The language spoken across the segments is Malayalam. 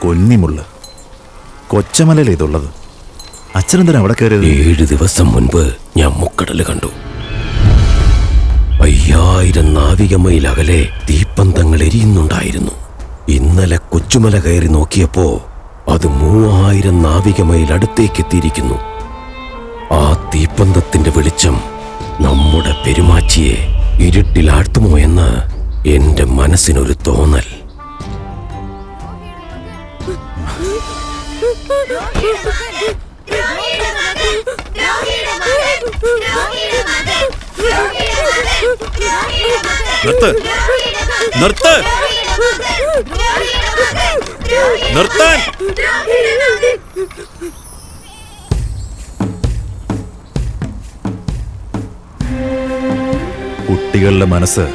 കൊന്നിമുള്ള് കൊച്ചമലയിൽ ഇതുള്ളത്. അച്ഛനെന്തിനാ അവിടെ കയറിയത്? 7 ദിവസം മുൻപ് ഞാൻ മുക്കടല് കണ്ടു. 5000 നാവിക മൈൽ അകലെ തീപ്പന്തങ്ങൾ എരിയുന്നുണ്ടായിരുന്നു. ഇന്നലെ കൊച്ചുമല കയറി നോക്കിയപ്പോ അത് 3000 നാവിക മൈൽ അടുത്തേക്ക് എത്തിയിരിക്കുന്നു. ആ തീപ്പന്തത്തിന്റെ വെളിച്ചം നമ്മുടെ പെരുമാച്ചിയെ ഇരുട്ടിലാഴ്ത്തുമോ എന്ന് എന്റെ മനസ്സിനൊരു തോന്നൽ. നിർത്ത്, നിർത്ത്, നിർത്താൻ. കുട്ടികളുടെ മനസ്സ്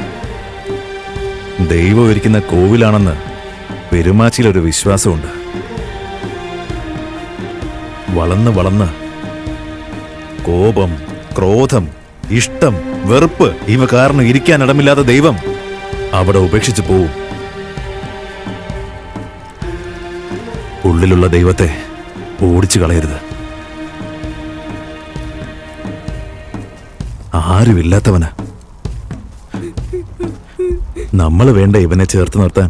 ദൈവം ഒരുക്കുന്ന കോവിലാണെന്ന് പെരുമാച്ചിലൊരു വിശ്വാസമുണ്ട്. വളർന്ന് വളർന്ന് കോപം, ക്രോധം, ഇഷ്ടം, വെറുപ്പ് ഇവ കാരണം ഇരിക്കാൻ ഇടമില്ലാത്ത ദൈവം അവിടെ ഉപേക്ഷിച്ചു പോവും. ഉള്ളിലുള്ള ദൈവത്തെ ഓടിച്ചു കളയരുത്. ആരുമില്ലാത്തവന് നമ്മൾ വേണ്ട ഇവനെ ചേർത്ത് നിർത്താൻ.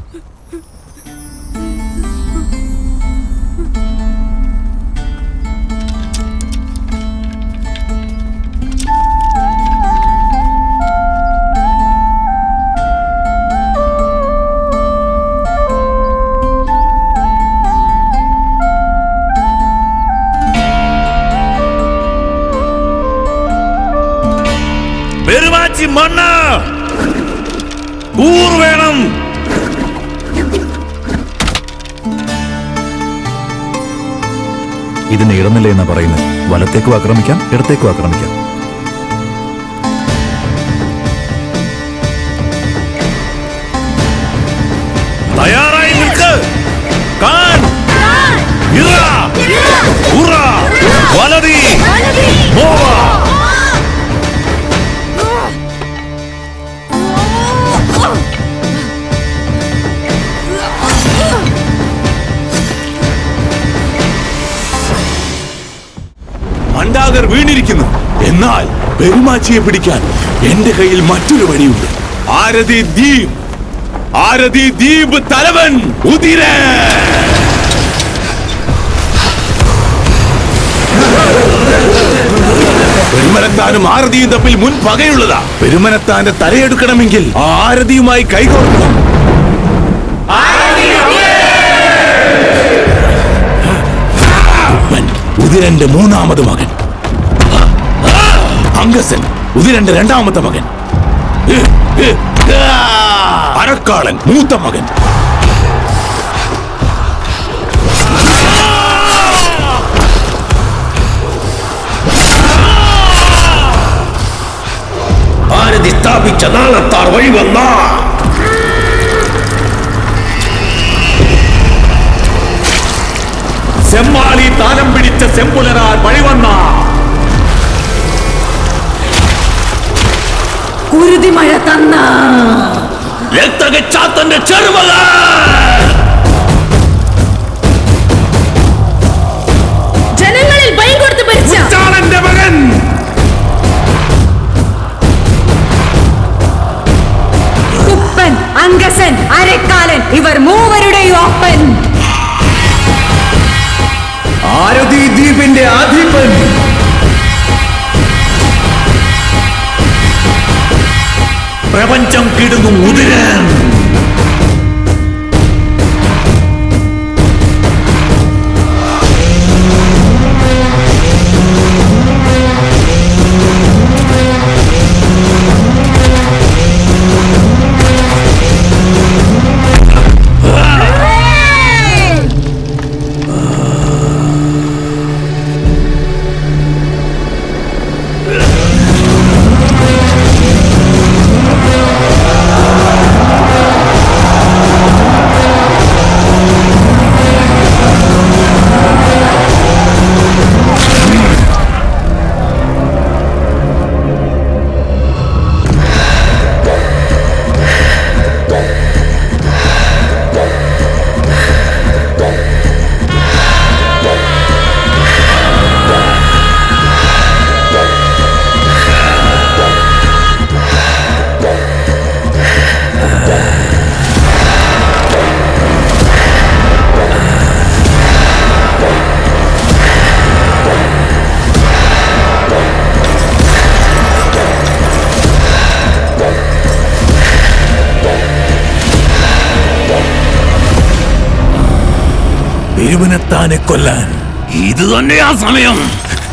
പെരുമാച്ചി മണ്ണ ഊർ വേണം. ഇതിന് ഇടന്നില്ല എന്നാ പറയുന്നത്. വലത്തേക്കും ആക്രമിക്കാം, ഇടത്തേക്കും ആക്രമിക്കാം. തയ്യാറായി നിൽക്ക്. കാൻ, ഇറ, ഉറ, വലതി, മോവ. മണ്ടാകർ വീണിരിക്കുന്നു. എന്നാൽ പെരുമാച്ചിയെ പിടിക്കാൻ എന്റെ കയ്യിൽ മറ്റൊരു വഴിയുണ്ട്. ആരതി ദ്വീപ്, ആരതി ദ്വീപ് തലവൻ ഉദിരൻ. പെരുമനത്താനും ആരതിയും തമ്മിൽ മുൻ പകയുള്ളതാ. പെരുമനത്താന്റെ തലയെടുക്കണമെങ്കിൽ ആരതിയുമായി കൈകോർക്കണം. ഉദിരന്റെ 3ാമത് മകൻ അംഗസൻ, ഉദിരന്റെ 2ാമത്തെ മകൻ. അരക്കാളൻ മൂത്ത മകൻ. ആരതി സ്ഥാപിച്ച നാളത്താർ വഴി വന്ന സെമ്മാളി താലം പിടിച്ച സെമ്പുലരാൻ വഴിവന്ന കുരുതിമഴ തന്ന രക്തകച്ചാത്തന്റെ ചെറുമകൻ ജനങ്ങളിൽ ഭയം കൊടുത്ത് ഭരിച്ച ചാളന്റെ മകൻ കുപ്പൻ, അംഗസൻ, അരക്കാലൻ ഇവർ മൂവരുടെയും അപ്പൻ. ആരതി ദ്വീപിന്റെ അധിപൻ. പ്രപഞ്ചം കിടുങ്ങും ഉദിരൻ. പെരുമനത്താനെ കൊല്ലാൻ ഇത് തന്നെയാ സമയം.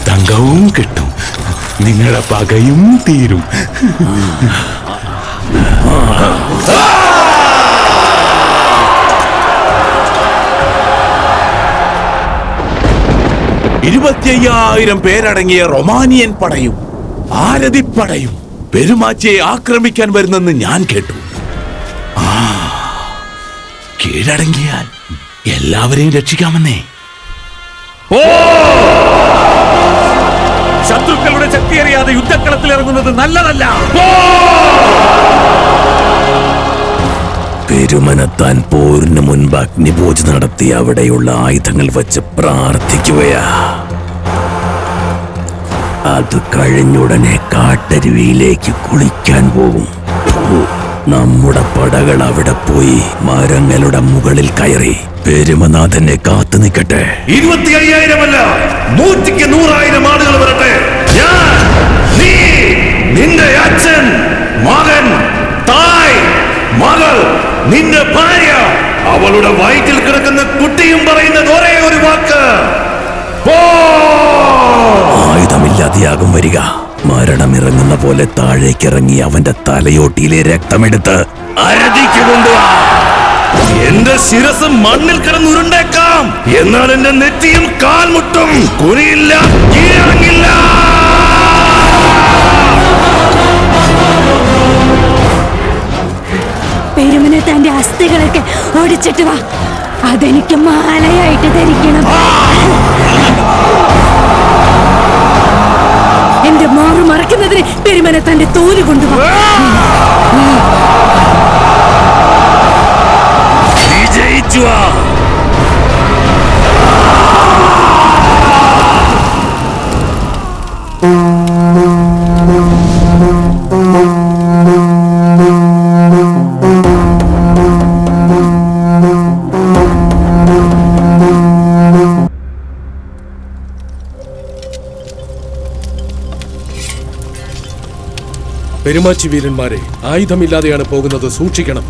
തങ്കവും കിട്ടും, നിങ്ങളുടെ പകയും തീരും. ഇരുപത്തിയ്യായിരം പേരടങ്ങിയ റൊമാനിയൻ പടയും ആരതിപ്പടയും പെരുമാച്ചിയെ ആക്രമിക്കാൻ വരുന്നെന്ന് ഞാൻ കേട്ടു. കീഴടങ്ങിയാൽ എല്ലാവരെയും രക്ഷിക്കാമെന്നേ. ശത്രുക്കളുടെ ശക്തി അറിയാതെ യുദ്ധക്കളത്തിൽ ഇറങ്ങുന്നത് നല്ലതല്ല. പെരുമനത്താൻ പോരിന് മുൻപ് അഗ്നിപൂജ നടത്തി അവിടെയുള്ള ആയുധങ്ങൾ വെച്ച് പ്രാർത്ഥിക്കുകയാ. അത് കഴിഞ്ഞുടനെ കാട്ടരുവിയിലേക്ക് കുളിക്കാൻ പോകും. നമ്മുടെ പടകൾ അവിടെ പോയി മരങ്ങളുടെ മുകളിൽ കയറി പെരുമനാഥനെ കാത്തു നിൽക്കട്ടെ. 25,000 അല്ല, 100,000 ആളുകൾ വരട്ടെ. ഞാൻ, നീ, നിന്റെ അച്ഛൻ, മകൻ, തായ്, മകൾ, നിന്റെ ഭാര്യ, അവളുടെ വയറ്റിൽ കിടക്കുന്ന കുട്ടിയും പറയുന്നത് ഒരേ ഒരു വാക്ക്, ആയുധമില്ലാതെയാകും വരിക. മരണമിറങ്ങുന്ന പോലെ താഴേക്കിറങ്ങി അവന്റെ തലയോട്ടിയിലെ രക്തമെടുത്ത് അരതിക്ക് കൊണ്ടുവാ. എന്റെ ശിരസ് മണ്ണിൽ കിടന്നുരുണ്ടേക്കാം, എന്നാൽ എന്റെ നെറ്റിയും കാൽമുട്ടും കുനിയില്ല, കീഴടങ്ങില്ല. പെരുമനത്താന്റെ അസ്ഥികളൊക്കെ ഓടിച്ചിട്ട് വാ, അതെനിക്ക് മാലയായിട്ട് ധരിക്കണം. എന്റെ മാറു മറയ്ക്കുന്നതിന് പെരുമനത്താന്റെ തോല് കൊണ്ടുവാ. വിജയിച്ചു. പെരുമാച്ചി വീരന്മാരെ, ആയുധമില്ലാതെയാണ് പോകുന്നത്, സൂക്ഷിക്കണം.